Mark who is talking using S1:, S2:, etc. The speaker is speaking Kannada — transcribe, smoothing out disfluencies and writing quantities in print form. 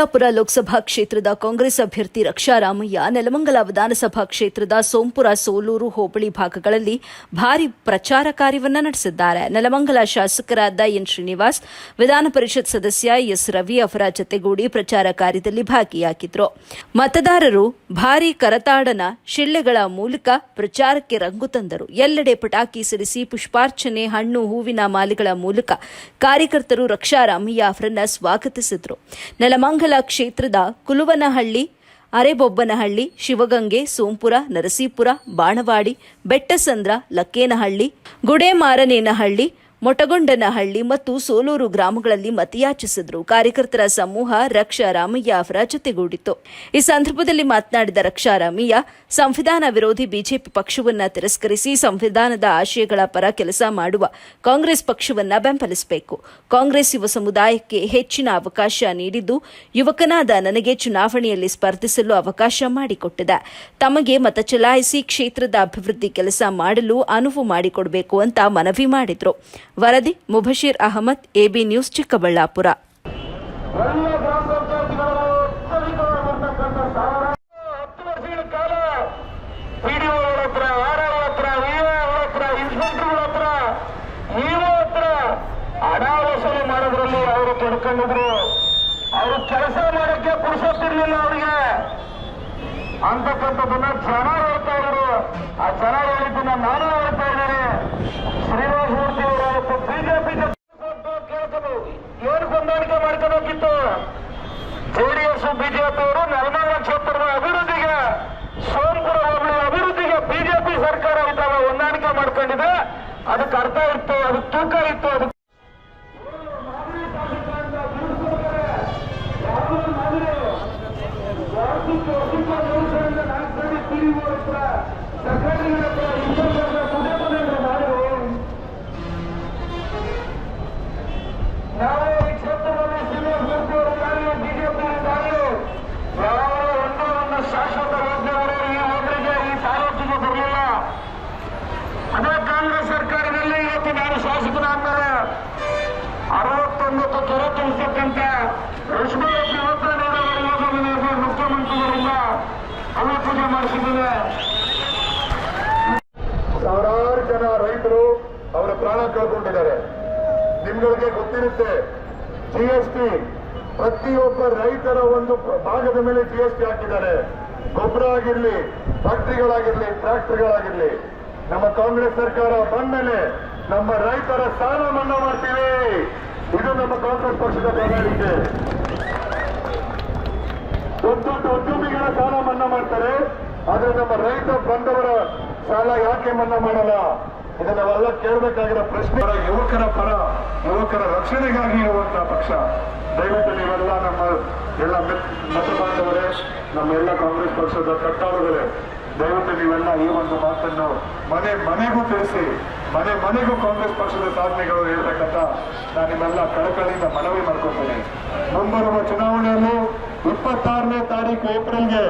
S1: ಚಿಕ್ಕಬಳ್ಳಾಪುರ ಲೋಕಸಭಾ ಕ್ಷೇತ್ರದ ಕಾಂಗ್ರೆಸ್ ಅಭ್ಯರ್ಥಿ ರಕ್ಷಾರಾಮಯ್ಯ ನೆಲಮಂಗಲ ವಿಧಾನಸಭಾ ಕ್ಷೇತ್ರದ ಸೋಂಪುರ ಸೋಲೂರು ಹೋಬಳಿ ಭಾಗಗಳಲ್ಲಿ ಭಾರಿ ಪ್ರಚಾರ ಕಾರ್ಯವನ್ನು ನಡೆಸಿದ್ದಾರೆ. ನೆಲಮಂಗಲ ಶಾಸಕರಾದ ಎನ್ ಶ್ರೀನಿವಾಸ್, ವಿಧಾನ ಪರಿಷತ್ ಸದಸ್ಯ ಎಸ್ ರವಿ ಅವರ ಜತೆಗೂಡಿ ಪ್ರಚಾರ ಕಾರ್ಯದಲ್ಲಿ ಭಾಗಿಯಾಗಿದ್ದರು. ಮತದಾರರು ಭಾರಿ ಕರತಾಡನ ಶಿಳ್ಳೆಗಳ ಮೂಲಕ ಪ್ರಚಾರಕ್ಕೆ ರಂಗು ತಂದರು. ಎಲ್ಲೆಡೆ ಪಟಾಕಿ ಸಿಡಿಸಿ ಪುಷ್ಪಾರ್ಚನೆ, ಹಣ್ಣು ಹೂವಿನ ಮಾಲೆಗಳ ಮೂಲಕ ಕಾರ್ಯಕರ್ತರು ರಕ್ಷಾರಾಮಯ್ಯ ಅವರನ್ನು ಸ್ವಾಗತಿಸಿದರು. ನೆಲಮಂಗಲ ಕ್ಷೇತ್ರದ ಕುಲುವನಹಳ್ಳಿ, ಅರೆಬೊಬ್ಬನಹಳ್ಳಿ, ಶಿವಗಂಗೆ, ಸೋಂಪುರ, ನರಸೀಪುರ, ಬಾಣವಾಡಿ, ಬೆಟ್ಟಸಂದ್ರ, ಲಕ್ಕೇನಹಳ್ಳಿ, ಗುಡೇಮಾರನೇನಹಳ್ಳಿ, ಮೊಟಗೊಂಡನಹಳ್ಳಿ ಮತ್ತು ಸೋಲೂರು ಗ್ರಾಮಗಳಲ್ಲಿ ಮತಯಾಚಿಸಿದರು. ಕಾರ್ಯಕರ್ತರ ಸಮೂಹ ರಕ್ಷಾರಾಮಯ್ಯ ಅವರ ಜೊತೆಗೂಡಿತು. ಈ ಸಂದರ್ಭದಲ್ಲಿ ಮಾತನಾಡಿದ ರಕ್ಷಾರಾಮಯ್ಯ, ಸಂವಿಧಾನ ವಿರೋಧಿ ಬಿಜೆಪಿ ಪಕ್ಷವನ್ನು ತಿರಸ್ಕರಿಸಿ ಸಂವಿಧಾನದ ಆಶಯಗಳ ಪರ ಕೆಲಸ ಮಾಡುವ ಕಾಂಗ್ರೆಸ್ ಪಕ್ಷವನ್ನು ಬೆಂಬಲಿಸಬೇಕು. ಕಾಂಗ್ರೆಸ್ ಯುವ ಸಮುದಾಯಕ್ಕೆ ಹೆಚ್ಚಿನ ಅವಕಾಶ ನೀಡಿದ್ದು, ಯುವಕನಾದ ನನಗೆ ಚುನಾವಣೆಯಲ್ಲಿ ಸ್ಪರ್ಧಿಸಲು ಅವಕಾಶ ಮಾಡಿಕೊಟ್ಟಿದೆ. ತಮಗೆ ಮತ ಚಲಾಯಿಸಿ ಕ್ಷೇತ್ರದ ಅಭಿವೃದ್ಧಿ ಕೆಲಸ ಮಾಡಲು ಅನುವು ಮಾಡಿಕೊಡಬೇಕು ಅಂತ ಮನವಿ ಮಾಡಿದರು. ವರದಿ ಮುಬಶೀರ್ ಅಹಮದ್, ಎಬಿ ನ್ಯೂಸ್, ಚಿಕ್ಕಬಳ್ಳಾಪುರ.
S2: ಅವರು ತೊಡ್ಕೊಂಡಿದ್ರು. ಅವರು ಕೆಲಸ ಮಾಡಕ್ಕೆ ಪುರುಷತ್ತಿರ್ಲಿಲ್ಲ ಅವರಿಗೆ ಅಂತಕ್ಕಂಥದ್ದನ್ನ ಜನ ಹೇಳ್ತಾ ಇದ್ರು. ಆ ಜನ ಹೇಳಿದ್ದನ್ನ ನಾನು ಹೇಳ್ತಾ ಇದ್ದೇನೆ. ಶ್ರೀನಿವಾಸ ಮೂರ್ತಿ ಅವರು ಬಿಜೆಪಿ ಕೇಳ್ಕೊಂಡು ಏನು ಹೊಂದಾಣಿಕೆ ಮಾಡ್ಕೋಬೇಕಿತ್ತು. ಜೆಡಿಎಸ್ ಬಿಜೆಪಿ ಅವರು ನೆಲಮಂಗಲ ಕ್ಷೇತ್ರದ ಅಭಿವೃದ್ಧಿಗೆ, ಸೋಂಪುರ ಹೋಬಳಿ ಅಭಿವೃದ್ಧಿಗೆ ಬಿಜೆಪಿ ಸರ್ಕಾರ ಇದ್ದಾಗ ಹೊಂದಾಣಿಕೆ ಮಾಡ್ಕೊಂಡಿದೆ. ಅದಕ್ಕೆ ಅರ್ಥ ಇತ್ತು, ಅದಕ್ಕೆ ತೂಕ ಇತ್ತು. ಅದಕ್ಕೆ ನಾವು ಈ ಕ್ಷೇತ್ರದಲ್ಲಿ ಶ್ರೀನಿವಾಸ ಮೂರ್ತಿ ಅವರು ಇದ್ದಾರೆ, ಬಿಜೆಪಿ ಇದ್ದಾರೆ. ಯಾವ ಒಂದು ಶಾಶ್ವತ ಯೋಜನೆಗಳು ಈ ಹೋಬಳಿಗೆ, ಈ ತಾಲೂಕಿಗೆ ಬರಲಿಲ್ಲ. ಅದೇ ಕಾಂಗ್ರೆಸ್ ಸರ್ಕಾರದಲ್ಲಿ ಇವತ್ತು ನಾನು ಶಾಸಕನಾಗ್ತಾರೆ 69 ಕೆರೆ ತುಂಬಿಸತಕ್ಕಂಥ ರೇಷ್ಮೆ ಯುವಕ ನೀರಾವರಿ ಯೋಜನೆ ಮುಖ್ಯಮಂತ್ರಿಗಳಿಂದ ಅಲ್ಲಿ ಪೂಜೆ ಮಾಡಿಸಿದ್ದೇನೆ. ಸಾವಿರಾರು ಜನ ರೈತರು ಅವರ ಪ್ರಾಣ ಕಳ್ಕೊಂಡಿದ್ದಾರೆ. ನಿಮ್ಗಳಿಗೆ ಗೊತ್ತಿರುತ್ತೆ, ಜಿಎಸ್ಟಿ ಪ್ರತಿಯೊಬ್ಬ ರೈತರ ಒಂದು ಭಾಗದ ಮೇಲೆ ಜಿಎಸ್ಟಿ ಹಾಕಿದ್ದಾರೆ. ಗೊಬ್ಬರ ಆಗಿರ್ಲಿ, ಫ್ಯಾಕ್ಟರಿಗಳಾಗಿರ್ಲಿ, ಟ್ರಾಕ್ಟರ್ಗಳಾಗಿರ್ಲಿ. ನಮ್ಮ ಕಾಂಗ್ರೆಸ್ ಸರ್ಕಾರ ಬಂದ್ಮೇಲೆ ನಮ್ಮ ರೈತರ ಸಾಲ ಮನ್ನಾ ಮಾಡ್ತೀವಿ. ಇದು ನಮ್ಮ ಕಾಂಗ್ರೆಸ್ ಪಕ್ಷದ ಪ್ರಣಾಳಿಕೆ. ದೊಡ್ಡ ದೊಡ್ಡ ಉದ್ಯಮಿಗಳ ಸಾಲ ಮನ್ನಾ ಮಾಡ್ತಾರೆ, ಆದ್ರೆ ನಮ್ಮ ರೈತ ಬಂದವರ ಸಾಲ ಯಾಕೆ ಮನ್ನಾ ಮಾಡಲ್ಲ? ಇದು ನಾವೆಲ್ಲ ಕೇಳಬೇಕಾಗಿರೋ ಪ್ರಶ್ನೆ. ಯುವಕರ ಪರ, ಯುವಕರ ರಕ್ಷಣೆಗಾಗಿ ಇರುವಂತಹ ಪಕ್ಷ. ದಯವಿಟ್ಟು ನೀವೆಲ್ಲ ನಮ್ಮ ಎಲ್ಲ ಮತ ಬಾಂಧವರೇ, ನಮ್ಮೆಲ್ಲ ಕಾಂಗ್ರೆಸ್ ಪಕ್ಷದ ಕಟ್ಟಾಳುಗಳೇ, ದಯವಿಟ್ಟು ನೀವೆಲ್ಲ ಈ ಒಂದು ಮಾತನ್ನು ಮನೆಗೂ ತಿಳಿಸಿ, ಮನೆಗೂ ಕಾಂಗ್ರೆಸ್ ಪಕ್ಷದ ಸಾಧನೆಗಳು ಹೇಳ್ತಕ್ಕಂಥ ನಾನು ನಿಮ್ಮೆಲ್ಲ ಕಳಕಳಿಯಿಂದ ಮನವಿ ಮಾಡ್ಕೊತೇನೆ. ಮುಂಬರುವ ಚುನಾವಣೆಯಲ್ಲಿ 26ನೇ ತಾರೀಕು ಏಪ್ರಿಲ್ಗೆ